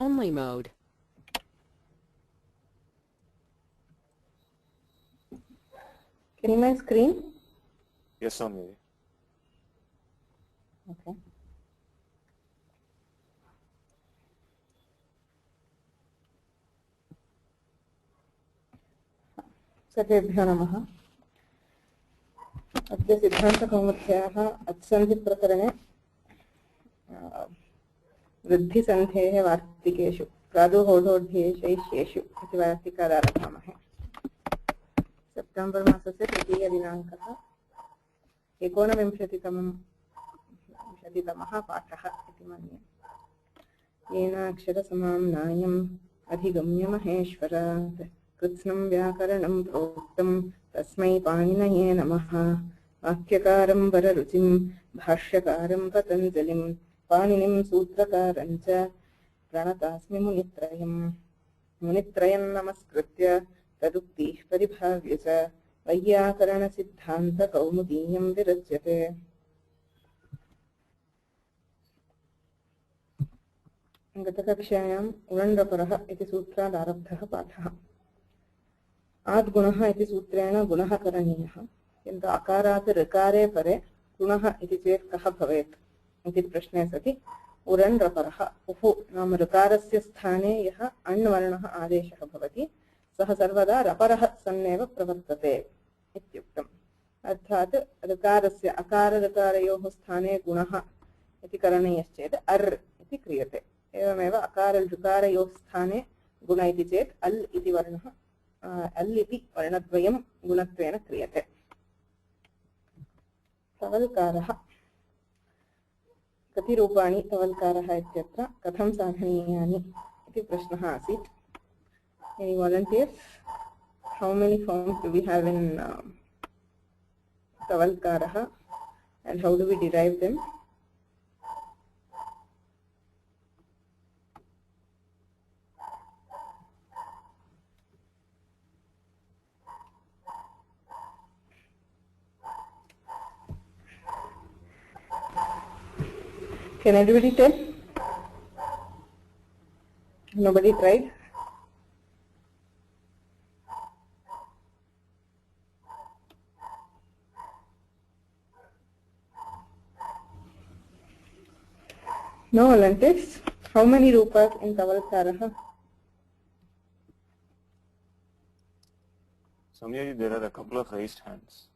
only mode. Can you my screen? Yes, Soumya. Okay. सर्वेभ्यो नमः। अद्य सिद्धान्तकौमुद्याः अत्सन्धिप्रकरणे वृद्धिसन्धेः वार्तिकेषु प्रादुर्होढोढ्येषु इति वार्तिकात् आरभामहे। सेप्टेम्बर् मासस्य तृतीयदिनाङ्कः 49तमः पाठः इति मन्ये। येनाक्षरसमां नायम् अधिगम्य महेश्वरात् कृत्स्नं व्याकरणं प्रोक्तं तस्मै पाणिनये नमः। वाक्यकारं वररुचिं भाष्यकारं पतञ्जलिं पाणिनिं सूत्रकारं च प्रणतास्मि मुनित्रयं नमस्कृत्य तदुक्तिः परिभाव्य च वैयाकरणसिद्धान्तकौमुदीयं विरच्यते। गतकक्षायाम् उरण्डपरः इति सूत्रात् आरब्धः पाठः। आद्गुणः इति सूत्रेण गुणः करणीयः, किन्तु अकारात् ऋकारे परे गुणः इति चेत् कः भवेत् इति प्रश्ने सति उरण्डपरः उः नाम ऋकारस्य स्थाने यः अण् वर्णः आदेशः भवति सः सर्वदा रपरः सन्नेव प्रवर्तते इत्युक्तम्। अर्थात् ऋकारस्य अकारऋकारयोः स्थाने गुणः इति करणीयश्चेत् अर् इति क्रियते। एवमेव अकारऋकारयोः स्थाने गुण इति चेत् अल् इति वर्णः अल् इति वर्णद्वयं गुणत्वेन क्रियते। तवल्कारः कति रूपाणि तवल्कारः इत्यत्र कथं साधनीयानि इति प्रश्नः आसीत्। Any volunteers? How many forms do we have in tavalkaraha and how do we derive them? Can everybody tell? Nobody tried? No volunteers? How many rupas in Tavalkaraha? Soumya, there are a couple of raised hands.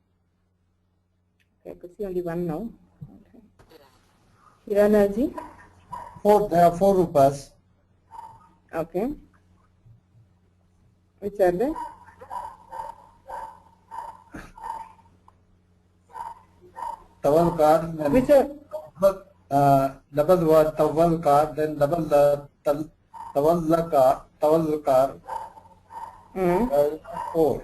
Okay, I could see only one now. Okay. Hiranaji? There are 4 rupas. Okay. Which are they? Tavalkar, then Which are? double word Tavalkar, then double Tavalkar, 4.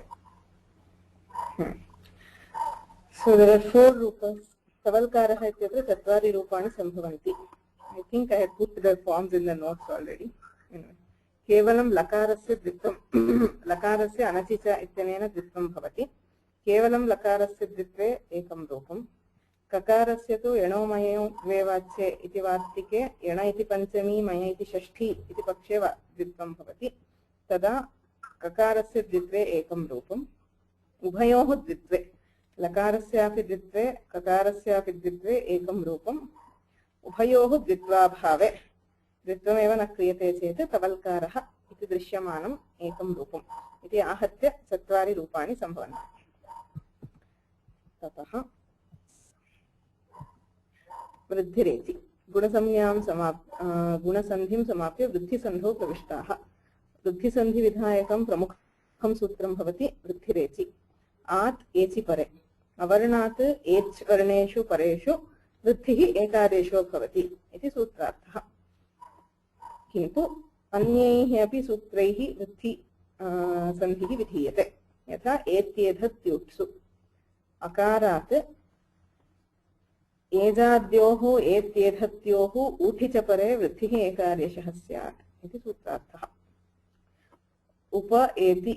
So there are 4 rupas. Tavalkaraha ityatra chatvari rupani sambhavanti. I think I had put the forms in the notes already. Kevalam lakarasya dvitvam lakarasya anachicha ityanena dvitvam bhavati. Kevalam lakarasya dvitve ekam rupam. ककारस्य तु यणोमये वेवाच्ये इति वार्तिके यण इति पंचमी मय इति षष्ठी इति पक्षे द्वित्वं भवति। तदा ककारस्य द्वित्वे एकं रूपम् उभयोः द्वित्वे लकारस्यापि द्वित्वे ककारस्यापि द्वित्वे एकं रूपम् उभयोः द्वित्वाभावे द्वित्वमेव न क्रियते चेत् तवल्कारः इति दृश्यमानम् एकं रूपम् इति आहत्य 4 रूपाणि सम्भवन्ति। ततः वृद्धिरेचि गुणसन्धिं समाप्य वृद्धिसन्धौ प्रविष्टाः। वृद्धिसन्धिविधायकं प्रमुखं सूत्रं भवति वृद्धिरेचि। आत् एचि परे अवर्णात् एच् वर्णेषु परेषु वृद्धिः एकादेशो भवति इति सूत्रार्थः। किन्तु अन्यैः अपि सूत्रैः वृद्धि सन्धिः विधीयते। यथा एत्येधत्युट्सु अकारात् एजाद्योः एत्येधत्योः ऊठि च परे वृद्धिः एकादेशः स्यात् इति सूत्रार्थः। उप एति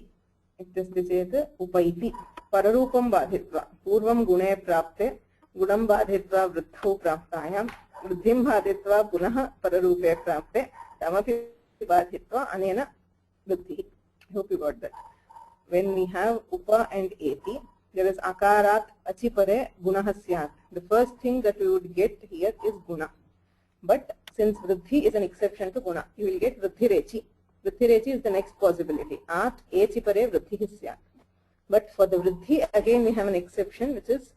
इत्यस्ति चेत् उपैति पररूपं बाधित्वा पूर्वं गुणे प्राप्ते गुणं बाधित्वा वृद्धौ प्राप्तायां वृद्धिं बाधित्वा पुनः पररूपे प्राप्ते तमपि बाधित्वा अनेन वृद्धिः. I hope you got that. When we have upa and eti, there is akarat achi pare gunah syat. The first thing that we would get here is guna. But since vruddhi is an exception to guna, you will get vruddhi rechi. Vruddhi rechi is the next possibility. At echi pare vruddhi syat. But for the vruddhi, again we have an exception, which is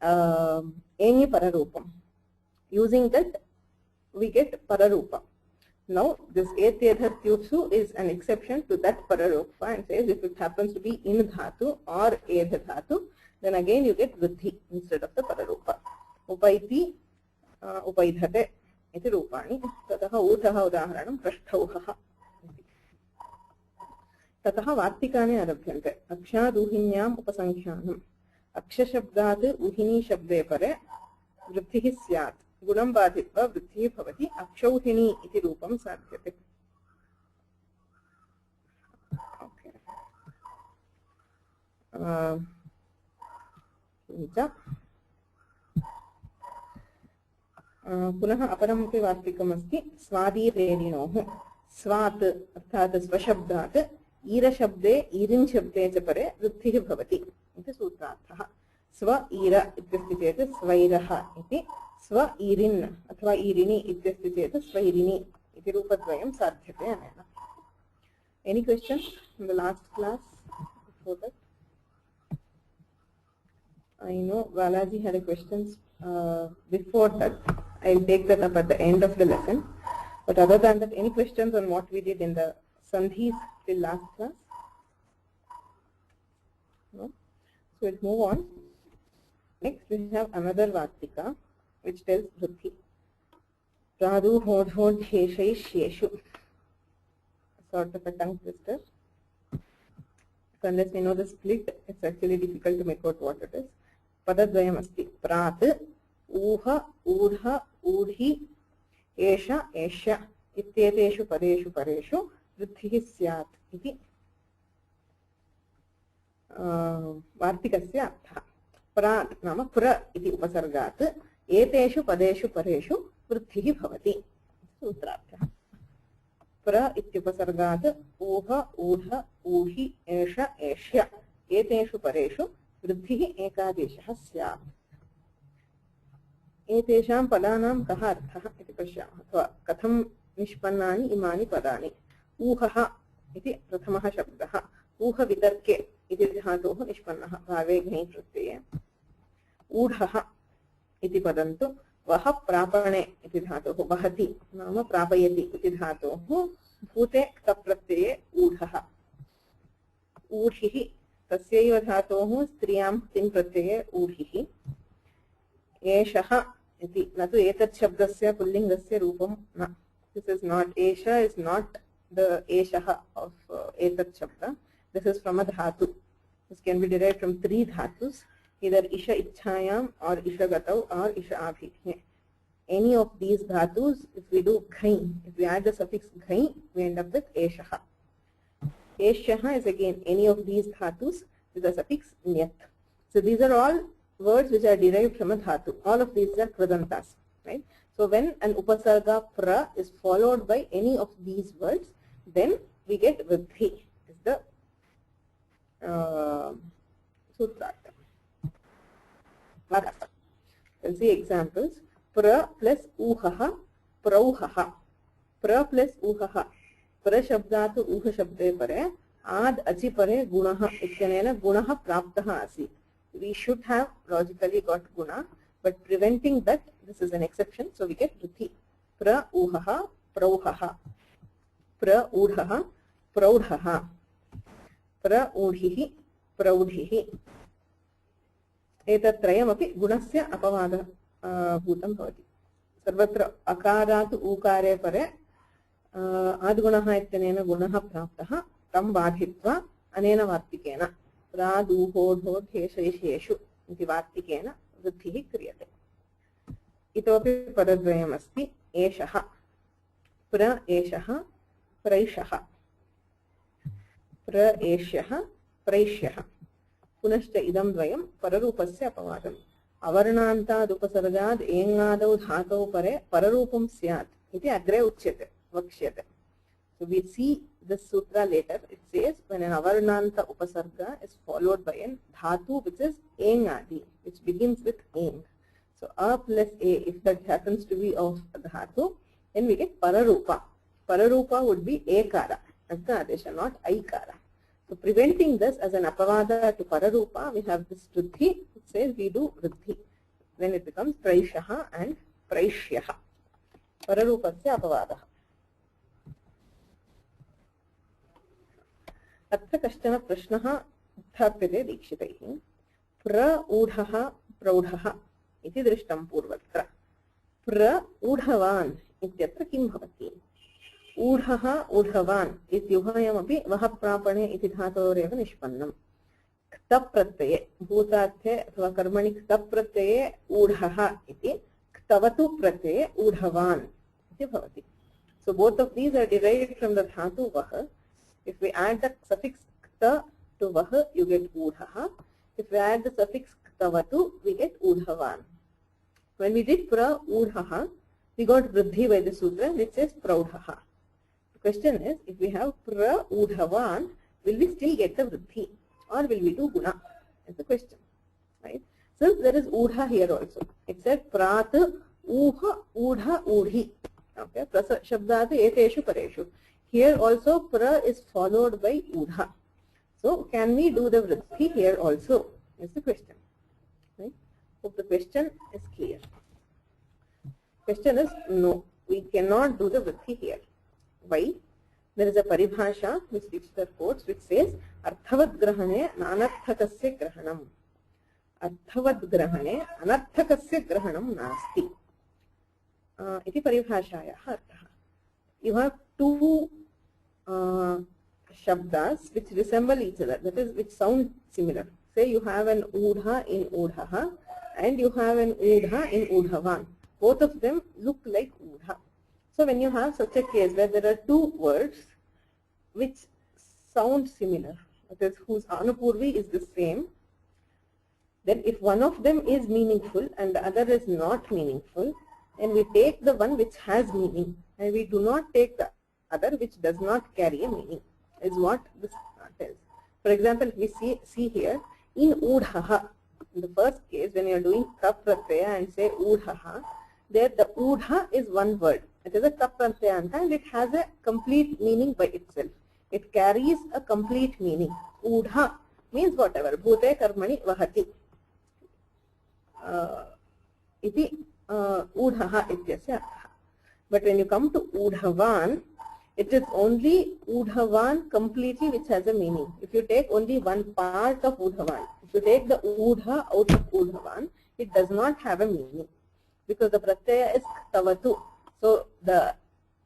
eni pararupam. Using that, we get pararupa. Now, this etedhatyutsu is an exception to that pararupa and says if it happens to be in dhatu or edhadhatu, then again you get vruddhi instead of the pararupa. Upaiti, upaidhate iti rupani. Tataha udhaha udaharanam prasthauhaha. Tataha vartikane arabhyante. Akshaduhinyam upasankhyanam. Akshashabdat uhini shabde pare vruddhihi syat. गुणं बाधित्वा वृद्धिः भवति. अक्षौहिणी इति रूपं साध्यते. पुनः अपरमपि वार्तिकमस्ति. स्वादिरेरिणोः. स्वात् अर्थात् स्वशब्दात् ईरशब्दे ईरिन् शब्दे च परे वृद्धिः भवति इति सूत्रार्थः. स्व ईर इत्यस्ति चेत् स्वैरः इति. स्व ईरिन् अथवा ईरिणी इत्यस्ति चेत् स्वैरिणी इति रूपद्वयं साध्यते अनेन. Any questions in the last class before that? I know Balaji had a questions before that. I'll take that up at the end of the lesson. But other than that, any questions on what we did in the sandhis till last class? No? So we'll move on. Next we have another vartika which tells vruddhi. Pradu hodhod sheshai sheshu. Sort of a tongue twister. So unless we know the split, it's actually difficult to make out what it is. Padadvayam asti. Prat, uha, udha, udhi, esha, esha. Ityeteshu padeshu pareshu vruddhihi syat iti vartikasya artha. Prat nama pra iti upasargat एतेषु पदेषु परेषु वृद्धिः भवति. सूत्रार्थः. प्र इत्युपसर्गात् ऊह ऊढ ऊहि एष एष्य एतेषु परेषु वृद्धिः एकादेशः स्यात्. एतेषां पदानां कः अर्थः इति पश्यामः. अथवा कथं निष्पन्नानि इमानि पदानि. ऊहः इति प्रथमः शब्दः. ऊह वितर्के इति धातोः निष्पन्नः भावे घञ् प्रत्यये. ऊढः इति पदन्तु वह प्रापणे इति धातुः. वहति नाम प्रापयति इति धातोः भूते क्तप्रत्यये ऊढः. ऊढिः तस्यैव धातोः स्त्रियां तिङ् प्रत्यये ऊढिः. एषः इति न तु एतत् शब्दस्य पुल्लिङ्गस्य रूपं न. This is not esha is not the eshah of etat shabda. This is from a dhatu. This can be derived from three dhatus. Either isha ichhayam or isha gatau or isha abhi. Any of these dhatus, if we do ghain, if we add the suffix ghain, we end up with eshaha. Eshaha is again any of these dhatus with the suffix nyat. So these are all words which are derived from a dhatu. All of these are pradantas, right? So when an upasarga pra is followed by any of these words, then we get vruddhi. Is the sutrata. We'll see examples. Pra plus uhaha, prauhaha. Pra plus uhaha. Pra shabdatu uha shabde pare ad achi pare gunaha ityanena gunaha praptaha asit. We should have logically got guna, but preventing that, this is an exception, so we get vruddhi. Pra uhaha, prauhaha. Pra udhaha, praudhaha. Pra udhihi, praudhihi. एतत्त्रयमपि गुणस्य अपवाद भूतं भवति. सर्वत्र अकारात् ऊकारे परे आद्गुणः इत्यनेन गुणः प्राप्तः तं बाधित्वा अनेन वार्तिकेन प्रादूहोढोढेशेषु इति वार्तिकेन वृद्धिः क्रियते. इतोपि पदद्वयमस्ति. एषः प्र एषः प्रैषः. प्र एष्यः प्रैष्यः. पुनश्च इदं द्वयं पररूपस्य अपवादम्. अवर्णान्तादुपसर्गाद् एङादौ धातौ परे पररूपं स्यात् इति अग्रे उच्यते वक्ष्यते. So we'll see this sutra later. It says when an avarnanta upasarga is followed by an dhatu which is eng adi, which begins with eng. So a plus a, if that happens to be of dhatu, then we get pararupa. Pararupa would be ekara, adha adesha, not aikara. So preventing this as an apavada to pararupa, we have this vriddhi. It says we do vriddhi. Then it becomes praishaha and praishyaha. Pararupasya apavadaha. अत्र कश्चन प्रश्नः उत्थाप्यते दीक्षितैः। प्रऊढः प्रौढः इति दृष्टं पूर्वत्र। प्रऊढवान् इत्यत्र किं भवति? ऊढः ऊढवान् इत्युभयमपि वः प्रापणे इति धातोरेव निष्पन्नम्। क्तप् प्रत्यये भूतार्थे अथवा कर्मणि क्तप् प्रत्यये ऊढः इति, क्तवतु प्रत्यये ऊढवान् इति भवति। So both of these are derived from the dhatu vah. If we add the suffix kta to vah, you get udhaha. If we add the suffix ktavatu, we get udhavan. When we did pra udhaha, we got vriddhi by the sutra which says praudhaha. The question is, if we have pra udhavan, will we still get the vriddhi or will we do guna? That's the question, right? Since there is udha here also, it said prat uha udha udhi. Okay, prasa shabdat eteshu pareshu. Here also pra is followed by udha. So can we do the vriddhi here also? Is the question. Right? Hope the question is clear. Question is no, we cannot do the vriddhi here. Why? There is a paribhasha which Dikshita quotes which says arthavad grahane nanarthakasya grahanam. Arthavad grahane anarthakasya grahanam nasti. Iti paribhashayaha artha. You have two shabdas which resemble each other, that is, which sound similar. Say you have an udha in udhaha and you have an udha in udhavan. Both of them look like udha. So when you have such a case where there are two words which sound similar, that is, whose anupurvi is the same, then if one of them is meaningful and the other is not meaningful, then we take the one which has meaning and we do not take the other which does not carry a meaning, is what this tells. For example, if we see here, in udhaha, in the first case when you are doing kap pratyaya and say udhaha, there the udha is one word. It is a kap pratyanta and it has a complete meaning by itself. It carries a complete meaning. Udha means whatever. Bhute karmani vahati. Iti udhaha ityasya artha. But when you come to udhavan, it is only udhavan completely which has a meaning. If you take only one part of udhavan, if you take the udha out of udhavan, it does not have a meaning because the pratyaya is ktavatu. So the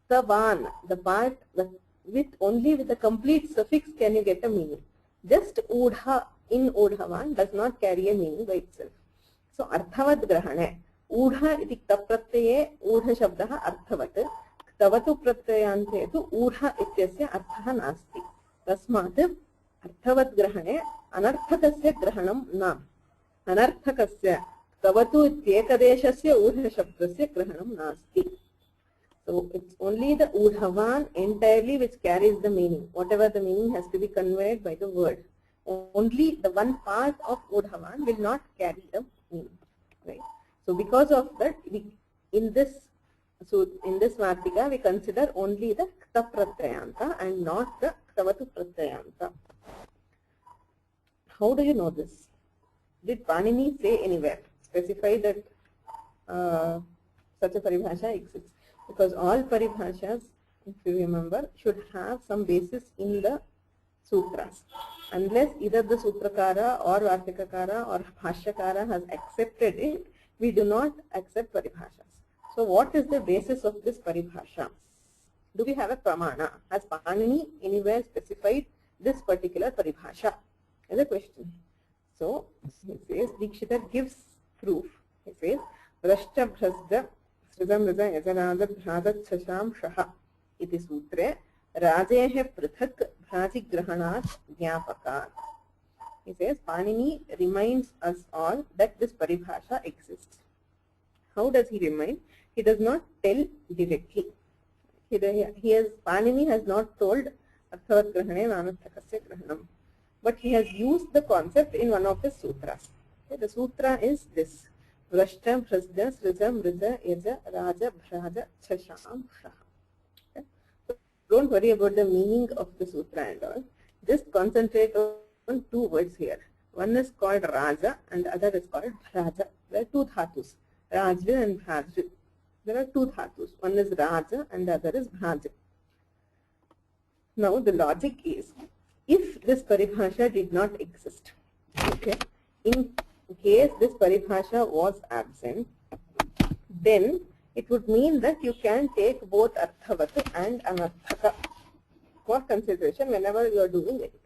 tavan, the part with the complete suffix can you get a meaning. Just udha in udhavan does not carry a meaning by itself. So arthavad grahane. ऊढ़ इति क्तप्रत्यये ऊढ़ शब्दः अर्थवत् क्तवतु प्रत्ययान्ते तु ऊढ़ इत्यस्य अर्थः नास्ति तस्मात् अर्थवत् ग्रहणे अनर्थकस्य ग्रहणं न अनर्थकस्य क्तवतु इत्येकदेशस्य ऊढ़ शब्दस्य ग्रहणं नास्ति. So it's only the udhavan entirely which carries the meaning. Whatever the meaning has to be conveyed by the word. Only the one part of udhavan will not carry the meaning. Right? So because of that, in this vartika we consider only the kta pratyayanta and not the ktavatu pratyayanta. How do you know this? Did Panini say anywhere, specify that such a paribhasha exists? Because all paribhashas, if you remember, should have some basis in the sutras. Unless either the sutrakara or vartikakara or bhashyakara has accepted it, we do not accept paribhashas. So what is the basis of this paribhasha? Do we have a pramana? Has Panini anywhere specified this particular paribhasha? Is a question. So he says, Dikshita gives proof. He says, Vrashcha bhrasda sridam rida yajanada bhradat shasham shaha iti sutre rajehe prithak bhraji grahanat jnapakat. He says, Panini reminds us all that this paribhasha exists. How does he remind? He does not tell directly. Panini has not told Arthavat Grahane Nanarthakasya Grahanam, but he has used the concept in one of his sutras. Okay, the sutra is this: Vrashtam, Vrasda, Srijam, Rija, Yaja, Raja, Bhraja, Chasham, Shaha. Okay? So don't worry about the meaning of the sutra and all. Just concentrate on two words here. One is called Raja and the other is called Bhraja. There are two dhatus, Rajri and Bhrajri. There are two dhatus. One is Raja and the other is Bhraja. Now the logic is, if this paribhasha did not exist, okay, in case this paribhasha was absent, then it would mean that you can take both Arthavat and Anarthaka for consideration whenever you are doing anything.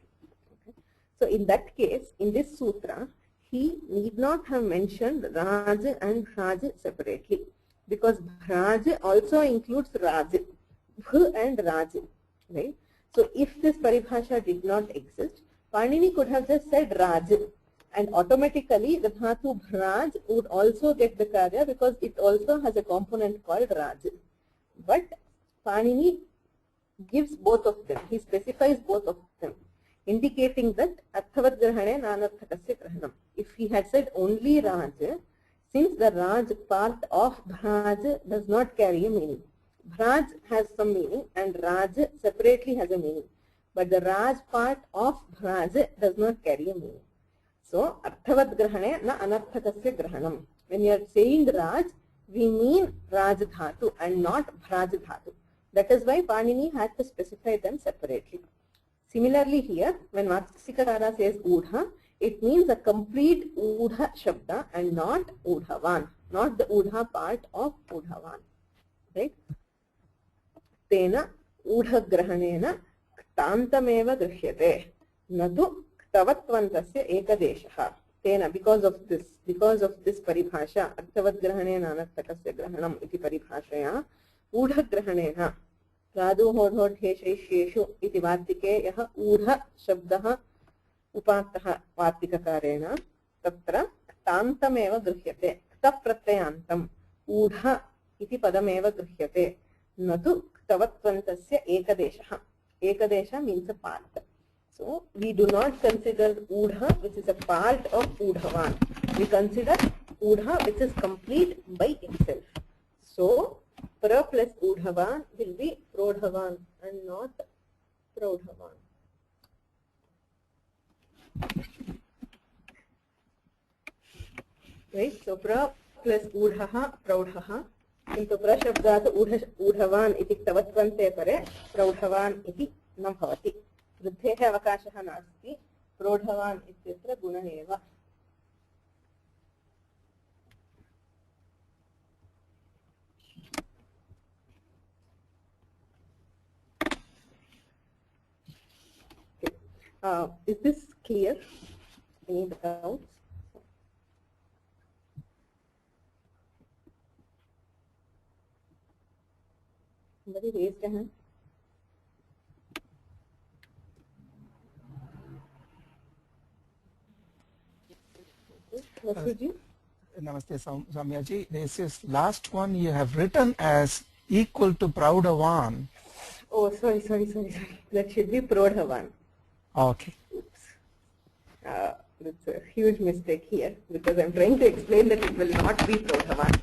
Okay. So in that case, in this sutra, he need not have mentioned Raj and Bhraj separately, because Bhraj also includes Raj, Bh and Raj, right? So if this paribhasha did not exist, Panini could have just said Raj, and automatically the dhatu Bhraj would also get the karya because it also has a component called Raj. But Panini gives both of them. He specifies both of them, indicating that Arthavat Grahane Nanarthakasya Grahanam. If he had said only Raj, since the Raj part of Bhraj does not carry a meaning. Bhraj has some meaning and Raj separately has a meaning. But the Raj part of Bhraj does not carry a meaning. So, Arthavat Grahane na Anarthakasya Grahanam. When you are saying Raj, we mean Raj Dhatu and not Bhraj Dhatu. That is why Panini had to specify them separately. Similarly here, when Vatsikara says Udha, it means a complete Udha Shabda and not Udhavan, not the Udha part of Udhavan. Right? Tena Udha Grahanena Ktantameva Drishyate Nadu Ktavatvantasya Ekadeshaha. Tena, because of this paribhasha, Arthavat Grahane Nanarthakasya Grahanam iti paribhashaya, Udha Grahanena Radu Hodhod Hesheshu iti Vartike Yaha Udha Shabdaha Upattaha Vartikakareena Tatra Ktantameva Drishyate Kta Pratyayantam Udha iti Padameva Drishyate Nadu Ktavatvantasya Ekadeshaha. Ekadesha means a part. So, we do not consider Udha, which is a part of Udhavan. We consider Udha, which is complete by itself. So, Pra plus Udhavan will be Prodhavan and not Prodhavan. Right? So, Pra plus Udhaha, Prodhaha. Into Pra Shabdat Udhavan iti Ktavattvante pare, Prodhavan iti na bhavati. वृद्धेः अवकाशः नास्ति, प्रोढवान् इत्यत्र गुण एव. Is this clear? Any doubts? Somebody raised a hand. Namaste Samyaji. This is last one you have written as equal to Prodhavan. Oh, sorry. That should be Prodhavan. Okay. Oops. That's a huge mistake here because I'm trying to explain that it will not be Prodhavan.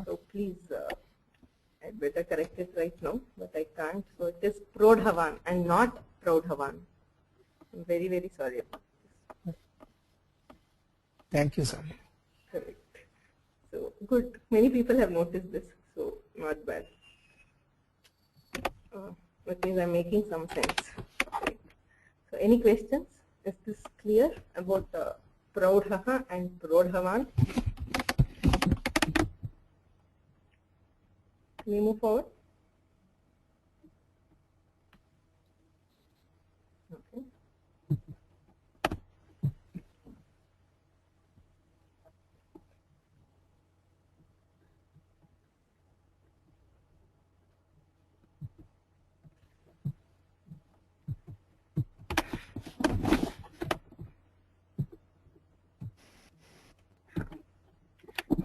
So please, I better correct it right now, but I can't. So it is Prodhavan and not Prodhavan. I'm very, very sorry about this. Thank you, sir. Correct. So good. Many people have noticed this, so not bad. That means I'm making some sense. Right. So any questions? Is this clear about Prodhaha and Prodhavan? Can we move forward? Okay.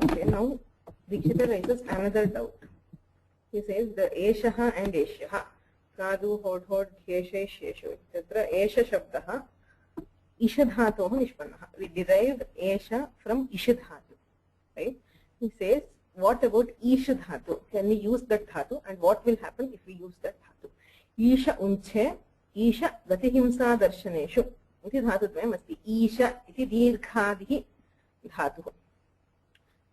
Okay, now Dikshita raises another doubt. he says the eshaha and eshyaha pradu hod hod gheshe sheshu etc. esha shabdah isha dhatoh nishpannah. We derived esha from isha dhatu, right? He says, what about isha dhatu? Can we use that dhatu, and what will happen if we use that dhatu? Isha unche isha gatihimsa darshaneshu iti dhatudvayam asti. Isha iti dirghadihi dhatuh.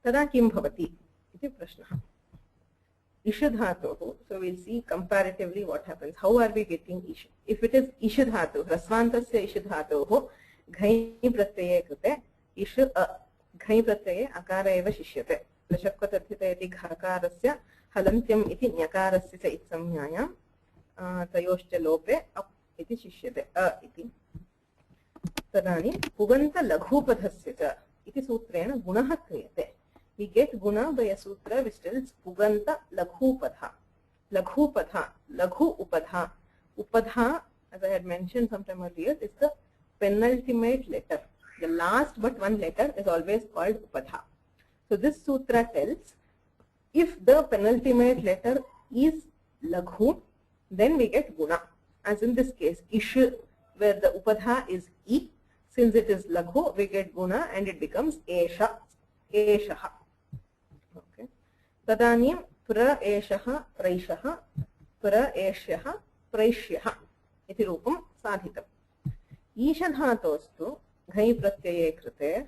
Tada kim bhavati iti prashnah. Isha dhatoh. So we'll see comparatively what happens. How are we getting isha? If it is isha dhatu, hrasvantasya isha dhatoh ghai pratyaye krute isha ghai pratyaye akara eva shishyate. Prashakvatadhita iti ghakarasya halantyam iti nyakarasya cha itsamyayam tayoshcha lope ap iti shishyate iti. Tadani puganta laghupadhasya cha iti sutrena gunah kriyate. We get guna by a sutra which tells puganta laghupadha. Laghupadha, laghu upadha. Upadha, as I had mentioned sometime earlier, is the penultimate letter. The last but one letter is always called upadha. So this sutra tells, if the penultimate letter is laghu, then we get guna. As in this case, ish, where the upadha is I. Since it is laghu, we get guna and it becomes esha, eshaha. Okay. Tadanim pra eshaha praishaha pra eshaha praishyaha iti rupam sadhitam. Isha dhatostu ghai pratyaye krute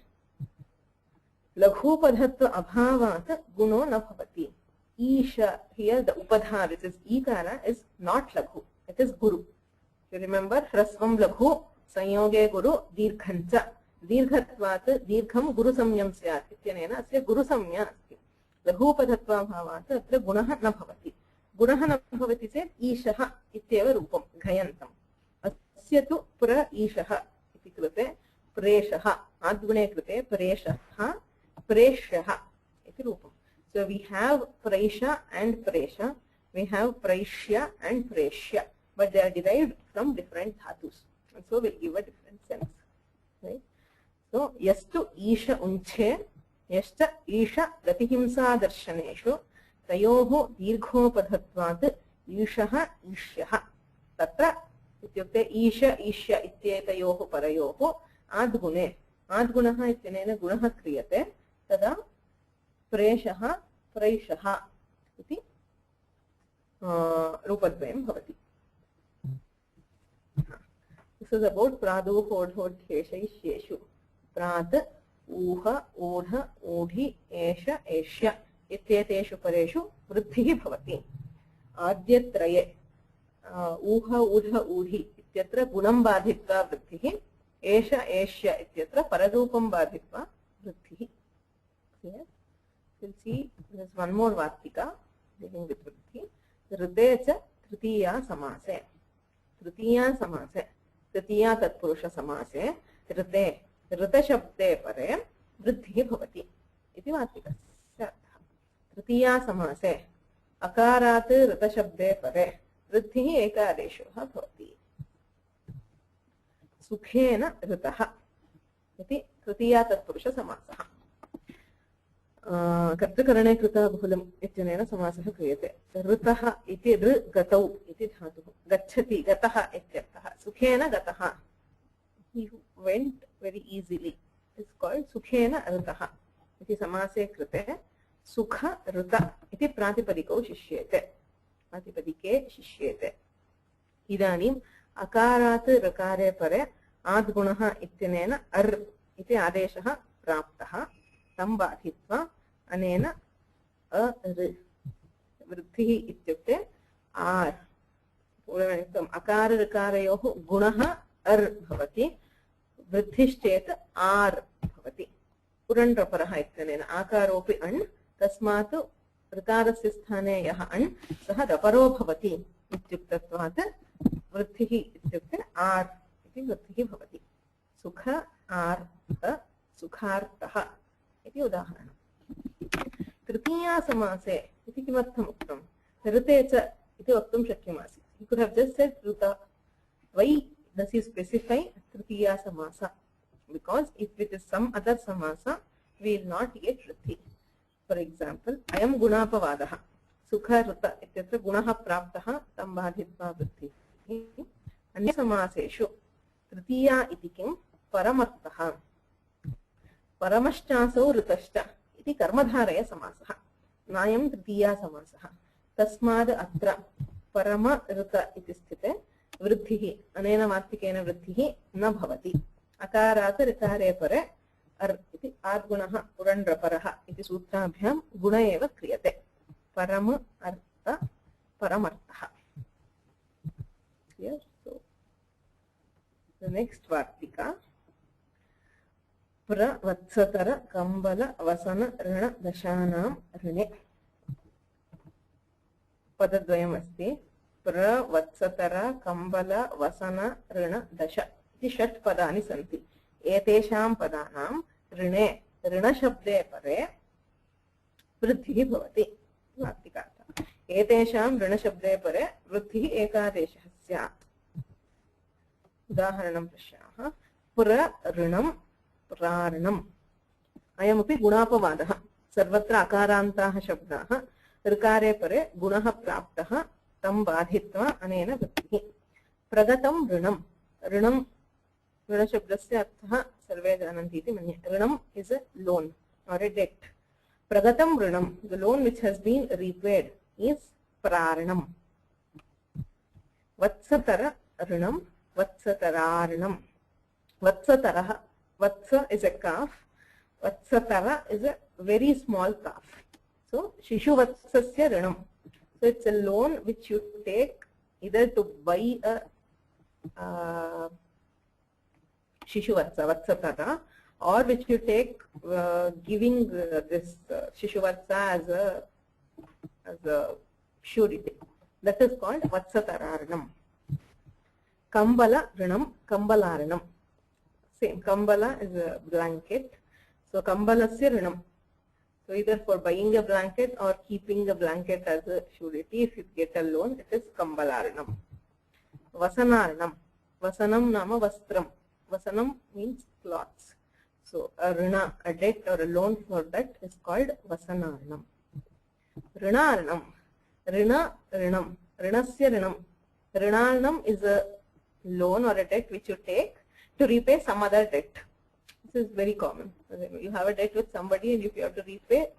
laghupadhatva abhavat guno na bhavati. Isha, here the upadha, which is ikara, is not laghu, it is guru. You remember hrasvam laghu sanyoge guru dirghancha. Dirghatvat dirgham guru samyam syat ityanena asya guru samya asti. Laghupadhatva bhavat atra gunah na bhavati. Gunah na bhavati se ishaha ityeva rupam ghayantam. Asya tu pra ishaha iti krute preshaha. Adgune krute preshaha preshyaha iti rupam. So we have praisha and presha, we have praishya and preshya, but they are derived from different dhatus, and so will give a different sense, right? So yastu isha unche yashta isha gatihimsa darshaneshu tayoho dirghopadhatvat ishaha ishyaha tatra ityukte isha ishya ityetayoho parayoho adgune. Adgunah ityanena gunah kriyate tada preshaha praishaha iti rupadvayam bhavati. This is about pradu hod hod kheshai sheshu. Prat uha odha odhi esha eshya ityeteshu pareshu vruddhihi bhavati. Adyatraye uha udha udhi ityatra gunam badhitva vruddhihi esha eshya ityatra pararupam badhitva vruddhihi. Clear? We'll see there's one more vartika dealing with vruddhi. Rite cha tritiya samase. Tritiya samase. Tritiya tatpurusha samase. Rite. Rita shabde pare vruddhi bhavati. Iti vartikasya. Tritiya samase. Akarat rita shabde pare vruddhi ekadeshoha bhavati. Sukhena ritaha. Iti tritiya tatpurusha samasaha. कर्तकरणे कृतः बहुलम् इत्यनेन समासः क्रियते. ऋतः इति ऋ गतौ इति धातुः. गच्छति गतः इत्यर्थः. सुखेन गतः. He went very easily. It's called सुखेन ऋतः. इति समासे कृते सुख ऋत इति प्रातिपदिकौ शिष्येते. प्रातिपदिके शिष्येते. इदानीम् अकारात् ऋकारे परे आद्गुणः इत्यनेन अर् इति आदेशः प्राप्तः. तं बाधित्वा अनेन वृद्धिः इत्युक्ते आर् पूर्वनियुक्तम् अकार ऋकारयोः गुणः अर् भवति. वृद्धिश्चेत् आर् भवति. पुरण्ड्रपरः इत्यनेन आकारोऽपि अण् तस्मात् ऋकारस्य स्थाने यः अण् सः रपरो भवति इत्युक्तत्वात् वृद्धिः इत्युक्ते आर् इति वृद्धिः भवति. सुख आर्त सुखार्तः इति उदाहरणम्. तृतीया समासे इति किमर्थम् उक्तम्? ऋते च इति वक्तुं शक्यमासीत्. You could have just said Hruta. Why does he specify Tritiya samasa? Because if it is some other samasa, we will not get riddhi. For example, I am gunapavadaha. सुख ऋत इत्यत्र गुणः प्राप्तः तं बाधित्वा वृद्धिः। अन्यसमासेषु तृतीया इति किं परमर्थः परमश्चासौ ऋतश्च इति कर्मधारय समासः नायं तृतीया समासः तस्माद् अत्र परम ऋत इति स्थिते वृद्धिः अनेन वार्तिकेन वृद्धिः न भवति। अकारात् ऋकारे परे अर् इति आद्गुणः पुरण्ड्रपरः इति सूत्राभ्यां गुण एव क्रियते। परम अर्थ परमर्थः। Clear? So the next vartika प्रवत्सतर कंबल वसन ऋण दशानां ऋणे पदद्वयम् अस्ति। प्रवत्सतर कंबल वसन ऋण दश इति षट् पदानि सन्ति। एतेषां पदानां ऋणे ऋणशब्दे परे वृद्धिः भवति। वार्तिकार्थः एतेषां ऋणशब्दे परे वृद्धिः एकादेशः स्यात्। उदाहरणं पश्यामः। पुर ऋणं प्रारणम् अयमपि गुणापवादः। सर्वत्र अकारान्ताः शब्दाः ऋकारे परे गुणः प्राप्तः तं बाधित्वा अनेन वृद्धिः। प्रगतं ऋणं ऋणं ऋणशब्दस्य अर्थः सर्वे जानन्ति इति मन्ये। ऋणम् is a loan or a debt. Pragatam ऋणं the loan which has been repaid is प्रारणम्। वत्सतर ऋणं वत्सतरार्णम् वत्सतरः Vatsa is a calf. Vatsatara is a very small calf. So Shishu Vatsasya Rinam. So it's a loan which you take either to buy a Shishu Vatsa, Vatsatara, or which you take giving this Shishu Vatsa as a surety. That is called Vatsatararanam. Kambala Rinam, Kambalaranam. Same, Kambala is a blanket. So Kambalasya Rinam. So either for buying a blanket or keeping a blanket as a surety, if you get a loan, it is Kambalaranam. Vasanaranam. Vasanam nama vastram. Vasanam means cloths. So a rina, a debt or a loan for that is called Vasanaranam. Rinaranam. Rina Rinam. Rinasya Rinam. Rinaranam is a loan or a debt which you take to repay some other debt. This is very common. You have a debt with somebody and if you have to repay,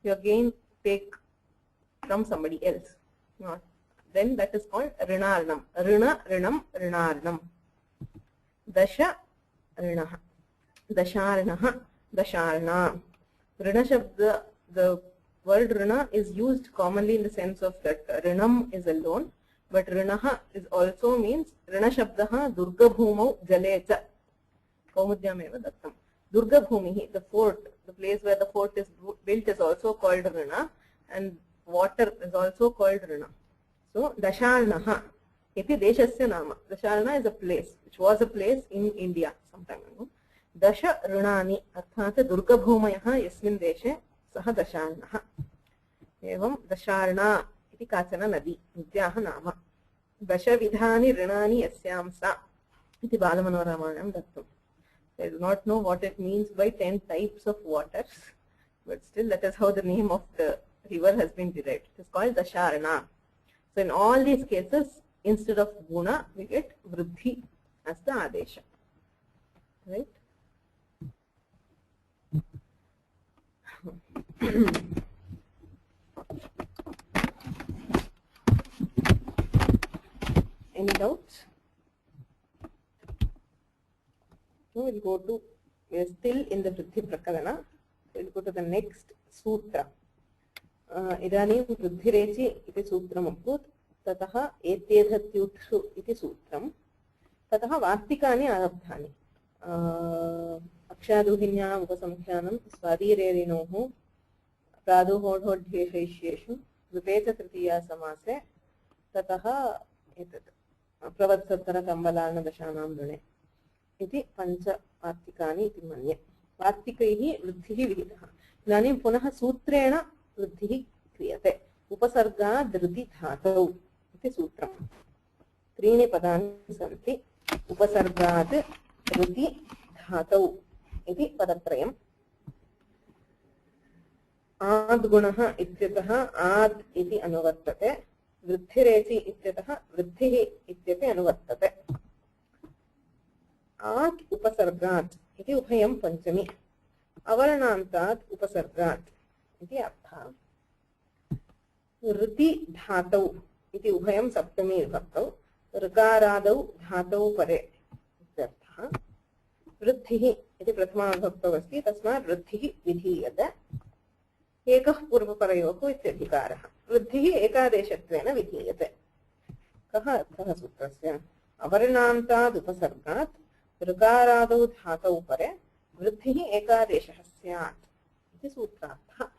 you again take from somebody else. Not. Then that is called Rinaranam. Rina Rinam Rinaranam. Dasha Rinaha. Dasharanaha. Dasharana. Rina Shabda, the word Rina is used commonly in the sense of that Rinam is a loan, but Rinaha is also means Rina Shabdaha Durga Bhumau Jalecha. Kaumudyameva Dattam. Durga Bhumihi, the fort, the place where the fort is built is also called Rina, and water is also called Rina. So Dasharanaha iti Deshasya Nama. Dasharana is a place, which was a place in India sometime ago. Dasha Rinani Arthata Durga Bhumayaha Yasmin Deshe Saha Dasharanaha. Evam Dasharana iti Kachana Nadi Nidyaha Nama. Dasha Vidhani Rinani Yasyam Sa iti Balamanoramanam Dattam. I do not know what it means by 10 types of waters, but still that is how the name of the river has been derived. It is called Dasharana. So in all these cases, instead of guna, we get vruddhi as the adesha. Right? Any doubts? So we'll go to, we are still in the Vriddhi Prakarana. We'll go to the next sutra. Idanim Vriddhirechi iti sutram abhut. Tataha etedhatyutshu iti sutram. Tataha vartikani arabdhani. Akshaduhinyam upasamkhyanam svadirerinohu praduhodhodhyeshaishyeshu vrutecha tritiya samase. Tataha etat pravatsatara kambalana dashanam rune. इति पंच वार्तिकानि इति मन्ये वार्तिकैः वृद्धिः विहितः इदानीं पुनः सूत्रेण वृद्धिः क्रियते उपसर्गाद् धृति धातौ इति सूत्रम् त्रीणि पदानि सन्ति उपसर्गाद् धृति धातौ इति पदत्रयम् आद् गुणः इत्यतः आद् इति अनुवर्तते वृद्धिरेचि इत्यतः वृद्धिः इत्यपि अनुवर्तते आत् उपसर्गात् इति उभयं पञ्चमी अवर्णान्तात् उपसर्गात् इति अर्थः ऋति धातौ इति उभयं सप्तमी विभक्तौ ऋकारादौ धातौ परे इत्यर्थः वृद्धिः इति प्रथमा विभक्तौ अस्ति तस्मात् वृद्धिः विधीयते एकः पूर्वपरयोः इत्यधिकारः वृद्धिः एकादेशत्वेन विधीयते कः अर्थः सूत्रस्य अवर्णान्ताद् उपसर्गात् ऋकारादौ धातौ परे वृद्धिः एकादेशः स्यात् इति सूत्रार्थः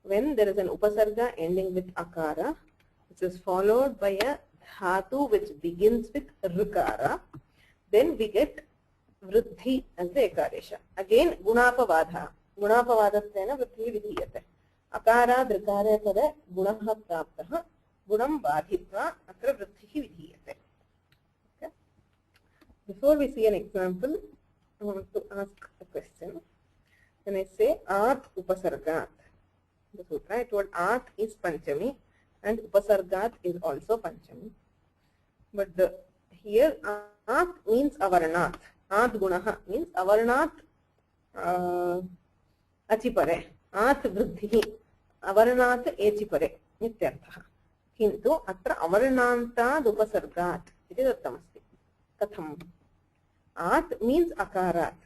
when there is an upasarga ending with akara which is followed by a dhatu which begins with rikara then we get vruddhi as the ekadesha again गुणापवादत्वेन वृद्धिः विधीयते अकाराद् ऋकारे पदे गुणः प्राप्तः गुणं बाधित्वा अत्र वृद्धिः विधीयते Before we see an example I want to ask a question when I say आत् उपसर्गात् the sutra I told आत् is panchami and upasargat is also panchami but here आत् means avarnat आत् गुणः means avarnat अचिपरे आत् वृद्धिः अवर्णात् एचिपरे इत्यर्थः किन्तु अत्र अवर्णान्ताद् उपसर्गात् इति दत्तमस्ति कथम् आत् means akarat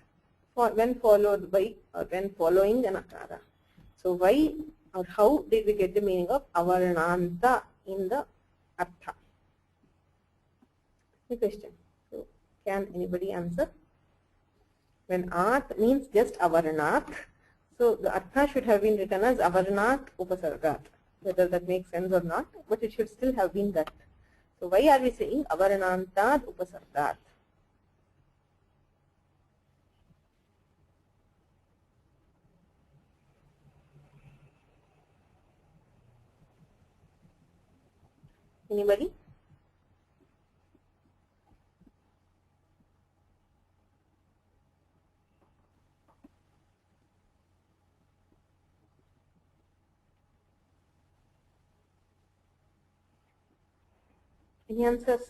when followed by or when following an akara so why or how did we get the meaning of avarnanta in the artha the question so can anybody answer when आत् means just avarnat so the artha should have been written as avarnat upasargat whether that makes sense or not but it should still have been that so why are we saying avarnantad upasargat anybody any answers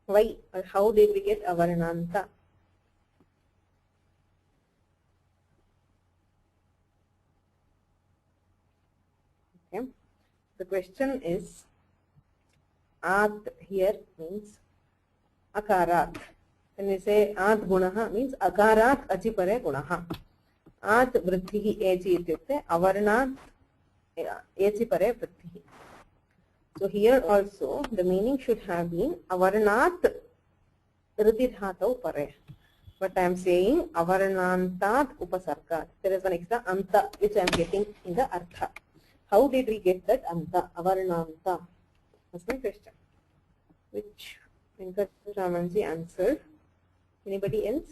why or how did we get avarnanta okay the question is आत् here means akarat when we say आत् गुणः means akarat achipare गुणः आत् वृद्धिः एचि इत्युक्ते अवर्णात् एचिपरे वृद्धिः so here also the meaning should have been avarnat riti dhatau pare but I am saying avarnantat upasargat there is an extra anta which I am getting in the artha how did we get that anta avarnanta that's my question which Venkataramanji answered anybody else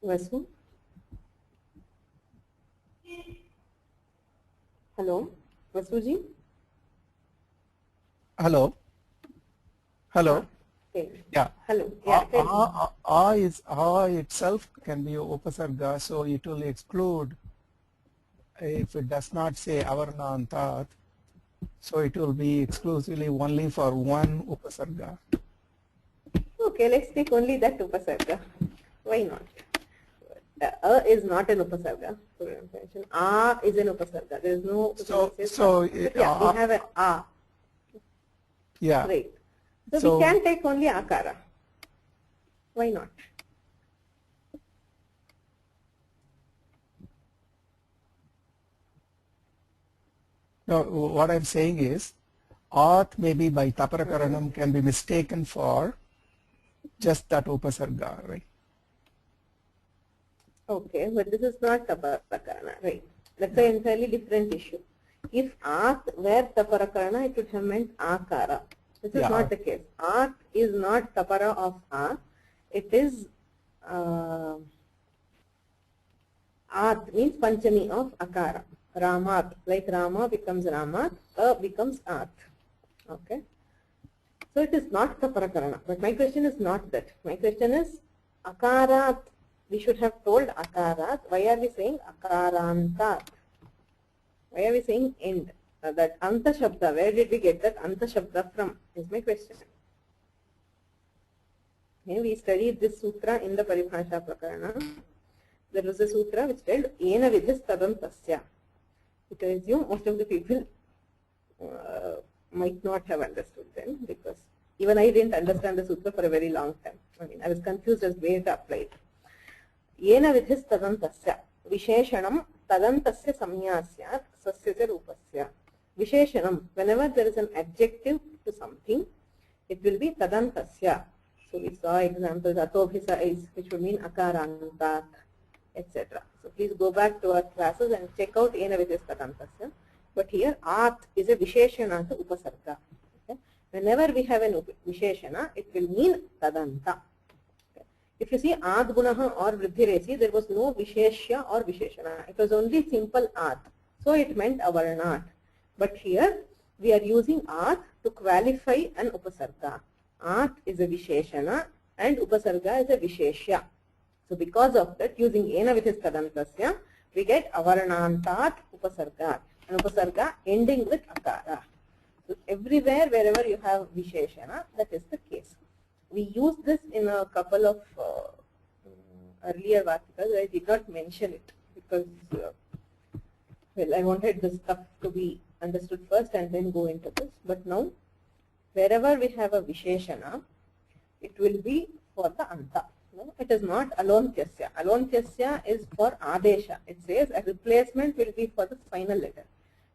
Vasu hello Vasuji Hello. Hello. okay. Yeah. hello yeah A itself can be upasarga, so it will exclude if it does not say avarnantat, so it will be exclusively only for one upasarga. okay let's take only that upasarga why not is not an upasarga for your information a is an upasarga there is no yeah we have an a yeah right so we can take only akara why not no what I'm saying is at maybe by taparakaranam can be mistaken for just that upasarga, right? Okay, but this is not taparakarana, right? That's an entirely different issue. If at were taparakarana, it would have meant akara. This is not the case. At is not tapara of a. It is at means panchami of akara. Ramat, like Rama becomes Ramat, a becomes at. Okay. So it is not the Prakarana. But my question is not that. My question is Akarat. We should have told Akarat. Why are we saying Akarantat? Why are we saying end? That Anta Shabda, where did we get that Anta Shabda from? Is my question. Okay, we studied this sutra in the Paribhasha Prakarana. There was a sutra which told Ena Vidhis Tadantasya. Which I assume most of the people might not have understood then, because even I didn't understand the sutra for a very long time. I mean, I was confused as where to apply it. Yena vidhis tadantasya visheshanam tadantasya samyasyat sasya rupasya. Visheshanam, whenever there is an adjective to something, it will be tadantasya. So we saw examples, atobhisa is, which would mean akarantat, etc. So please go back to our classes and check out yena vidhis tadantasya. But here, at is a visheshana to upasarga. Okay? Whenever we have an visheshana, it will mean tadanta. Okay? If you see ad gunaha or vridhiresi, there was no visheshya or visheshana. It was only simple ad. So it meant avarnat. But here, we are using at to qualify an upasarga. At is a visheshana and upasarga is a visheshya. So because of that, using ena with his tadantasya, we get avarnantat upasarga. An upasarga ending with akara. So everywhere, wherever you have visheshana, that is the case. We use this in a couple of earlier vartikas. I did not mention it because, well, I wanted this stuff to be understood first and then go into this. But now, wherever we have a visheshana, it will be for the anta. No, it is not alontyasya. Alontyasya is for adesha. It says a replacement will be for the final letter.